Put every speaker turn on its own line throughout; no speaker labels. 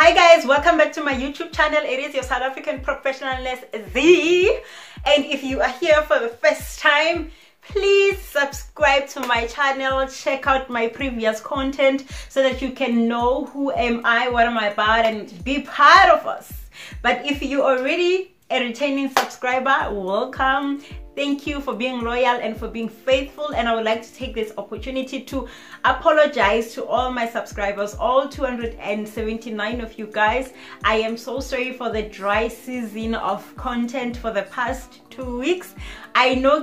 Hi guys, welcome back to my YouTube channel. It is your South African professional nurse Z, and if you are here for the first time, please subscribe to my channel, check out my previous content so that you can know who am I, what am I about, and be part of us. But if you already a returning subscriber, welcome. Thank you for being loyal and for being faithful, and I would like to take this opportunity to apologize to all my subscribers, all 279 of you guys. I am so sorry for the dry season of content for the past 2 weeks. I know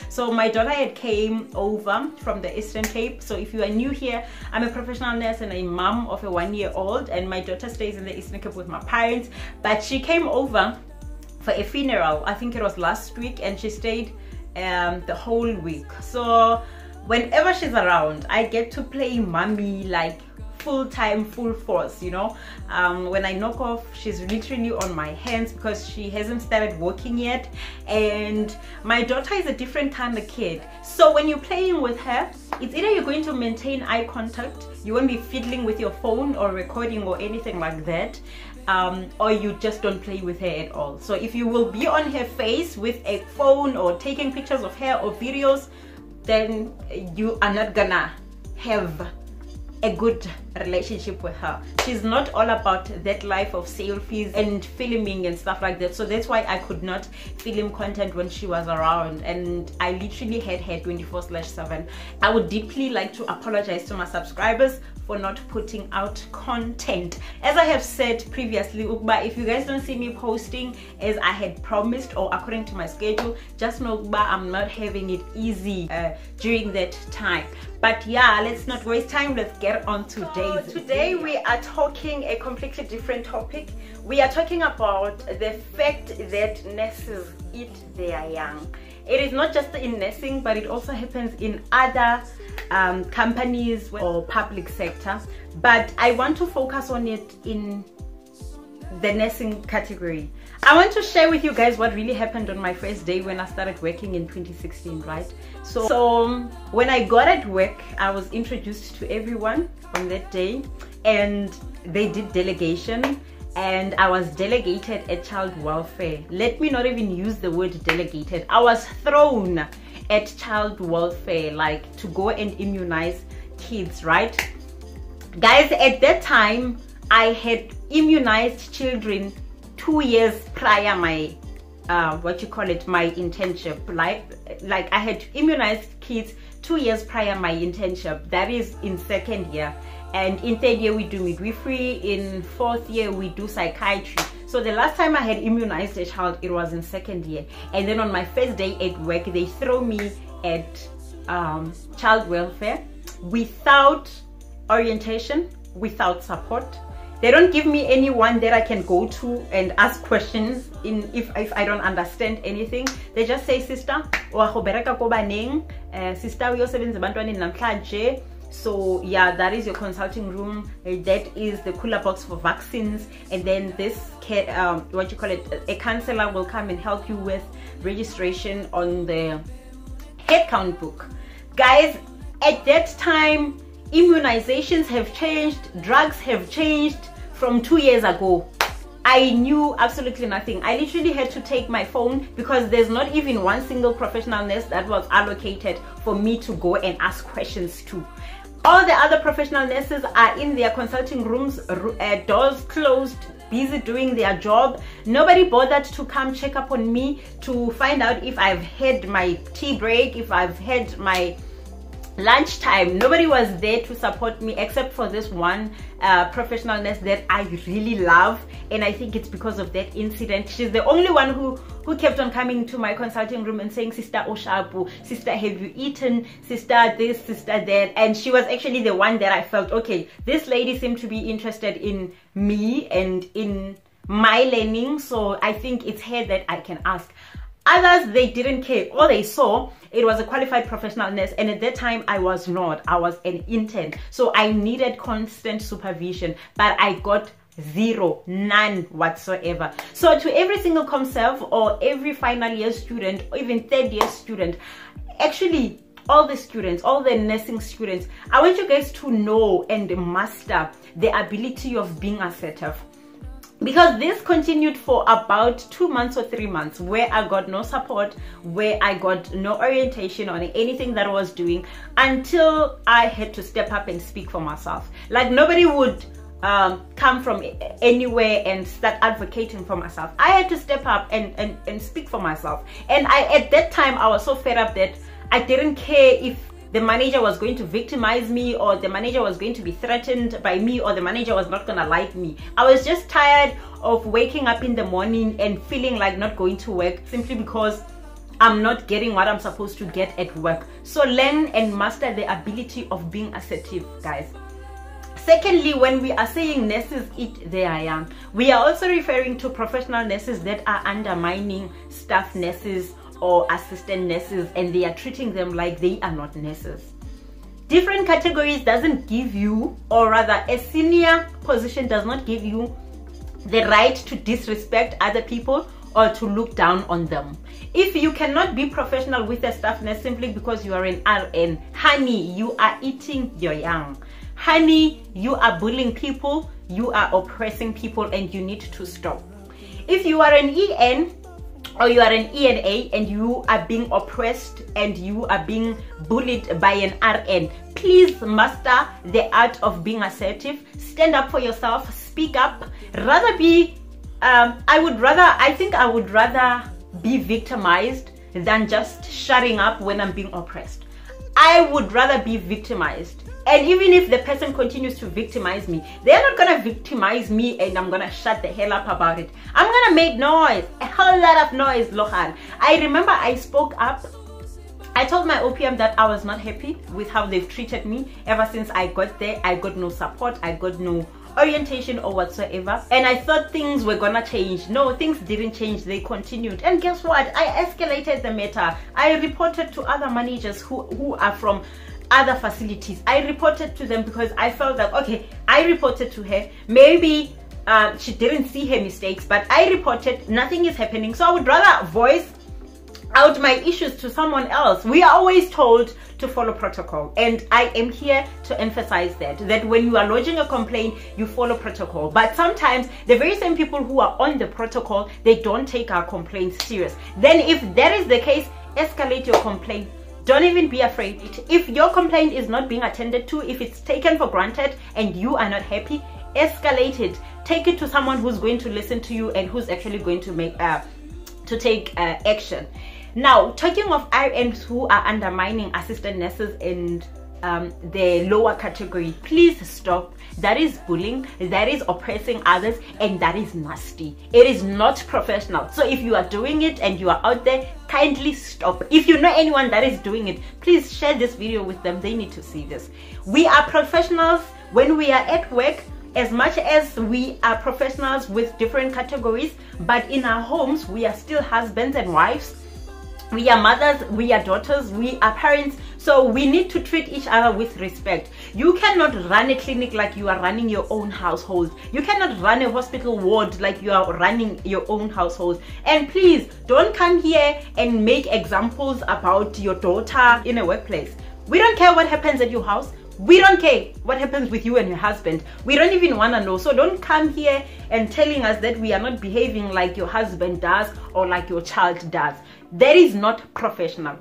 so my daughter had came over from the Eastern Cape. So if you are new here, I'm a professional nurse and a mom of a 1-year-old, and my daughter stays in the Eastern Cape with my parents, but she came over for a funeral. I think it was last week, and she stayed the whole week. So whenever she's around, I get to play mommy like full time, full force, you know. When I knock off, she's literally on my hands because she hasn't started working yet, and my daughter is a different kind of kid. So when you're playing with her, it's either you're going to maintain eye contact, you won't be fiddling with your phone or recording or anything like that, or you just don't play with her at all. So if you will be on her face with a phone or taking pictures of her or videos, then you are not gonna have a good relationship with her. She's not all about that life of selfies and filming and stuff like that. So that's why I could not film content when she was around, and I literally had her 24/7. I would deeply like to apologize to my subscribers for not putting out content. As I have said previously, if you guys don't see me posting as I had promised or according to my schedule, just know I'm not having it easy during that time. But yeah, let's not waste time, let's get on to today we are talking a completely different topic. We are talking about the fact that nurses eat their young. It is not just in nursing, but it also happens in other companies or public sector, but I want to focus on it in the nursing category. I want to share with you guys what really happened on my first day when I started working in 2016, right? So when I got at work, I was introduced to everyone on that day, and they did delegation, and I was delegated at child welfare. Let me not even use the word delegated. I was thrown at child welfare, like to go and immunize kids, right? Guys, at that time, I had immunized children 2 years prior my my internship. Like I had immunized kids 2 years prior my internship. That is in 2nd year, and in 3rd year we do midwifery, in 4th year we do psychiatry. So the last time I had immunized a child, it was in 2nd year, and then on my first day at work they throw me at child welfare without orientation, without support. They don't give me anyone that I can go to and ask questions if I don't understand anything. They just say, sister, sister, so yeah, that is your consulting room, that is the cooler box for vaccines, and then this a counselor will come and help you with registration on the headcount book. Guys, at that time, immunizations have changed, drugs have changed. From 2 years ago, I knew absolutely nothing. I literally had to take my phone because there's not even one single professional nurse that was allocated for me to go and ask questions to. All the other professional nurses are in their consulting rooms, doors closed, busy doing their job. Nobody bothered to come check up on me to find out if I've had my tea break, if I've had my lunchtime. Nobody was there to support me except for this one professional nurse that I really love, and I think it's because of that incident. She's the only one who kept on coming to my consulting room and saying, sister Oshapu, sister, have you eaten, sister this, sister that, and she was actually the one that I felt, okay, this lady seemed to be interested in me and in my learning, so I think it's her that I can ask. Others, they didn't care. All they saw, it was a qualified professional nurse, and at that time I was not. I was an intern, so I needed constant supervision, but I got zero, none whatsoever. So to every single ComServe or every final year student or even 3rd year student, actually all the students, all the nursing students, I want you guys to know and master the ability of being assertive. Because this continued for about 2 months or 3 months, where I got no support, where I got no orientation on anything that I was doing, until I had to step up and speak for myself. Like, nobody would come from anywhere and start advocating for myself. I had to step up and speak for myself. And at that time, I was so fed up that I didn't care if the manager was going to victimize me, or the manager was going to be threatened by me, or the manager was not gonna like me. I was just tired of waking up in the morning and feeling like not going to work simply because I'm not getting what I'm supposed to get at work. So learn and master the ability of being assertive, guys. Secondly, when we are saying nurses eat their young, we are also referring to professional nurses that are undermining staff nurses or assistant nurses, and they are treating them like they are not nurses. Different categories doesn't give you, or rather a senior position does not give you the right to disrespect other people or to look down on them. If you cannot be professional with a staff nurse simply because you are an RN, honey, you are eating your young. Honey, you are bullying people, you are oppressing people, and you need to stop. If you are an EN, or you are an ENA and you are being oppressed and you are being bullied by an RN, please master the art of being assertive. Stand up for yourself, speak up. Rather be, I think I would rather be victimized than just shutting up when I'm being oppressed. I would rather be victimized. And even if the person continues to victimize me, they're not gonna victimize me and I'm gonna shut the hell up about it. I'm gonna make noise, a whole lot of noise, Lohan. I remember I spoke up. I told my OPM that I was not happy with how they've treated me ever since I got there. I got no support, I got no orientation or whatsoever, and I thought things were gonna change. No, things didn't change, they continued. And guess what? I escalated the matter. I reported to other managers who are from other facilities. I reported to them because I felt that, okay, I reported to her, maybe she didn't see her mistakes, but I reported, nothing is happening. So I would rather voice out my issues to someone else. We are always told to follow protocol, and I am here to emphasize that when you are lodging a complaint, you follow protocol. But sometimes the very same people who are on the protocol, they don't take our complaints serious. Then if that is the case, escalate your complaint. Don't even be afraid. If your complaint is not being attended to, if it's taken for granted and you are not happy, escalate it. Take it to someone who's going to listen to you and who's actually going to take action. Now, talking of RNs who are undermining assistant nurses and the lower category, please stop. That is bullying, that is oppressing others, and that is nasty. It is not professional. So if you are doing it and you are out there, kindly stop. If you know anyone that is doing it, please share this video with them. They need to see this. We are professionals when we are at work, as much as we are professionals with different categories, but in our homes, we are still husbands and wives. We are mothers, we are daughters, we are parents, so we need to treat each other with respect. You cannot run a clinic like you are running your own household. You cannot run a hospital ward like you are running your own household. And please, don't come here and make examples about your daughter in a workplace. We don't care what happens at your house. We don't care what happens with you and your husband. We don't even want to know. So don't come here and telling us that we are not behaving like your husband does or like your child does. That is not professional.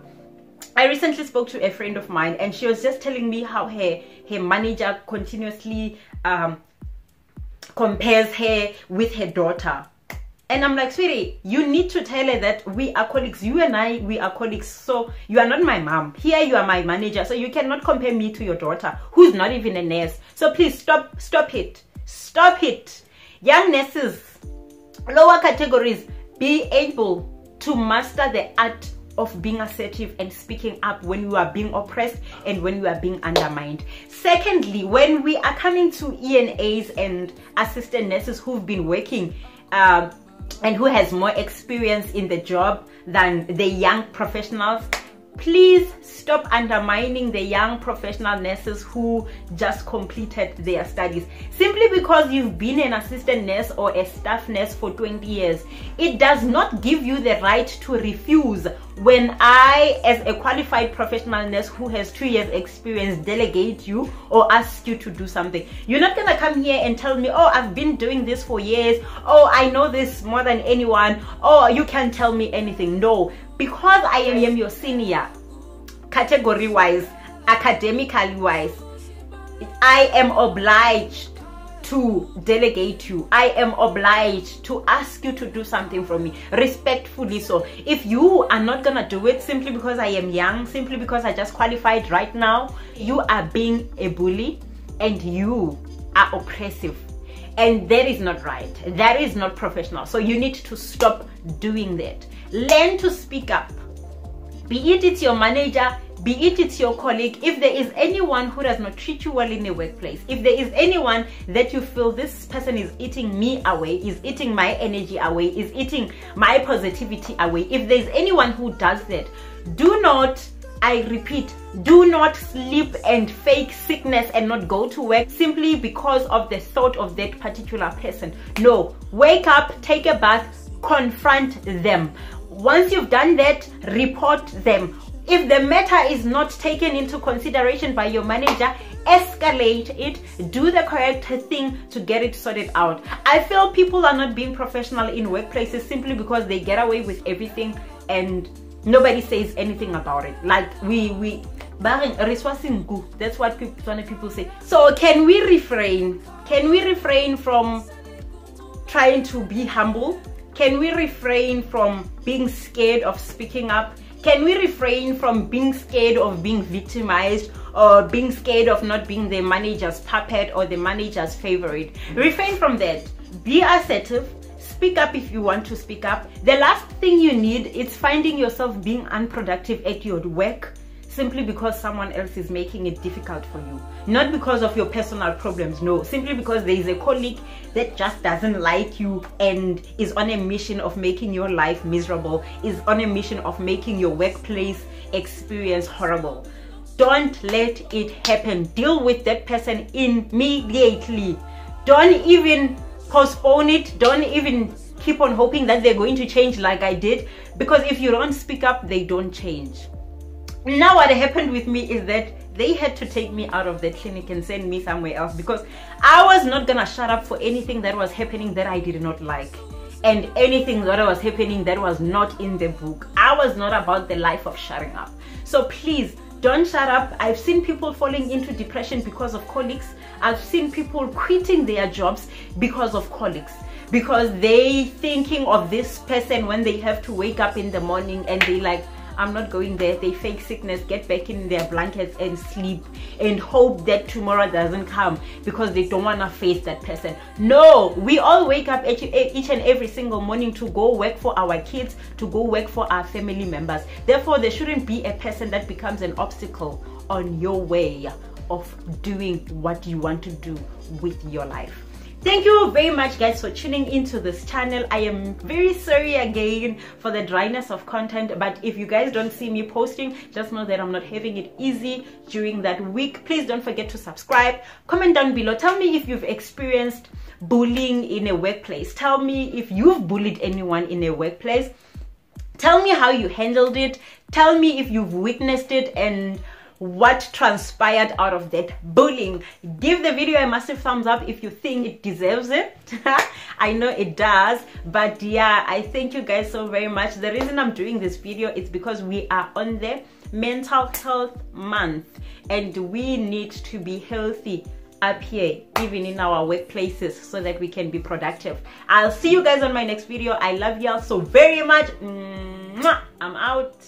I recently spoke to a friend of mine and she was just telling me how her manager continuously compares her with her daughter. And I'm like, sweetie, you need to tell her that we are colleagues. You and I, we are colleagues. So you are not my mom. Here you are my manager. So you cannot compare me to your daughter, who's not even a nurse. So please stop it. Stop it. Young nurses, lower categories, be able to master the art of being assertive and speaking up when you are being oppressed and when you are being undermined. Secondly, when we are coming to ENAs and assistant nurses who've been working and who has more experience in the job than the young professionals, Please stop undermining the young professional nurses who just completed their studies. Simply because you've been an assistant nurse or a staff nurse for 20 years, it does not give you the right to refuse when I, as a qualified professional nurse who has 2 years experience, delegate you or ask you to do something. You're not gonna come here and tell me, oh, I've been doing this for years, oh, I know this more than anyone, oh, you can't tell me anything. No, because I am your senior, category wise, academically wise, I am obliged to delegate you. I am obliged to ask you to do something from me, respectfully so. If you are not gonna do it simply because I am young, simply because I just qualified right now, you are being a bully and you are oppressive, and that is not right. That is not professional. So you need to stop doing that. Learn to speak up. Be it it's your manager, be it it's your colleague. If there is anyone who does not treat you well in the workplace, if there is anyone that you feel this person is eating me away, is eating my energy away, is eating my positivity away, if there's anyone who does that, do not, I repeat, do not sleep and fake sickness and not go to work simply because of the thought of that particular person. No, wake up, take a bath, confront them. Once you've done that, report them. If the matter is not taken into consideration by your manager, escalate it, do the correct thing to get it sorted out. I feel people are not being professional in workplaces simply because they get away with everything and nobody says anything about it. Like that's what people say. So can we refrain? Can we refrain from trying to be humble? Can we refrain from being scared of speaking up? Can we refrain from being scared of being victimized or being scared of not being the manager's puppet or the manager's favorite? Refrain from that. Be assertive. Speak up if you want to speak up. The last thing you need is finding yourself being unproductive at your work simply because someone else is making it difficult for you. Not because of your personal problems, no. Simply because there is a colleague that just doesn't like you and is on a mission of making your life miserable, is on a mission of making your workplace experience horrible. Don't let it happen. Deal with that person immediately. Don't even postpone it. Don't even keep on hoping that they're going to change like I did, because if you don't speak up, they don't change. Now what happened with me is that they had to take me out of the clinic and send me somewhere else because I was not gonna shut up for anything that was happening that I did not like, and anything that was happening that was not in the book. I was not about the life of shutting up. So please don't shut up. I've seen people falling into depression because of colleagues. I've seen people quitting their jobs because of colleagues, because they thinking of this person when they have to wake up in the morning and they like, I'm not going there. They fake sickness, get back in their blankets and sleep and hope that tomorrow doesn't come because they don't want to face that person. No, we all wake up each and every single morning to go work for our kids, to go work for our family members. Therefore, there shouldn't be a person that becomes an obstacle on your way of doing what you want to do with your life. Thank you very much guys for tuning into this channel. I am very sorry again for the dryness of content, but if you guys don't see me posting, just know that I'm not having it easy during that week. Please don't forget to subscribe, comment down below, tell me if you've experienced bullying in a workplace, tell me if you've bullied anyone in a workplace, tell me how you handled it, tell me if you've witnessed it and what transpired out of that bullying. Give the video a massive thumbs up if you think it deserves it. I know it does, but yeah, I thank you guys so very much. The reason I'm doing this video is because we are on the mental health month and we need to be healthy up here, even in our workplaces, so that we can be productive. I'll see you guys on my next video. I love y'all so very much. I'm out.